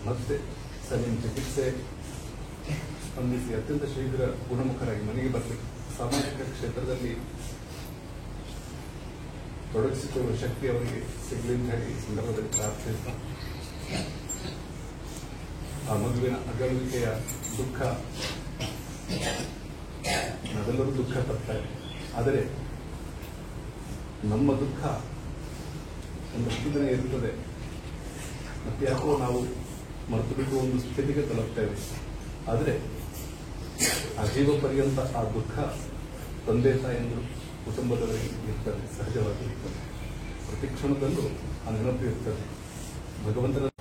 ಮತ್ತೆ ಸರಿಯಾದ ಚಿಕಿತ್ಸೆ ಸ್ಪಂದಿಸಿ ಅತ್ಯಂತ ಶೀಘ್ರ ಗುಣಮುಖರಾಗಿ ಮನೆಗೆ ಬರಲಿ. ಸಾಮಾಜಿಕ ಕ್ಷೇತ್ರದಲ್ಲಿ ತೊಡಗಿಸಿಕೊಳ್ಳುವ ಶಕ್ತಿ ಅವರಿಗೆ ಸಿಗಲಿ ಅಂತ ಹೇಳಿ ಈ ಸಂದರ್ಭದಲ್ಲಿ ಪ್ರಾರ್ಥಿಸ್ತಾ, ಆ ಮಗುವಿನ ಅಗಲುವಿಕೆಯ ದುಃಖ ನಾವೆಲ್ಲರೂ ದುಃಖ ಪಡ್ತಾರೆ. ಆದರೆ ನಮ್ಮ ದುಃಖ ಒಂದಷ್ಟು ದಿನ ಇರುತ್ತದೆ, ಮತ್ತೆ ಯಾಕೋ ನಾವು ಮರೆತು ಬಿಟ್ಟು ಒಂದು ಸ್ಥಿತಿಗೆ ತಲುಪ್ತೇವೆ. ಆದರೆ ಆ ಜೀವ ಪರ್ಯಂತ ಆ ದುಃಖ ತಂದೆ ತಾಯಂದು ಕುಟುಂಬದವರಿಗೆ ಇರ್ತದೆ, ಸಹಜವಾಗಿ ಇರ್ತದೆ. ಪ್ರತಿ ಕ್ಷಣದಲ್ಲೂ ಆ ನೆನಪು ಇರ್ತದೆ. ಭಗವಂತನ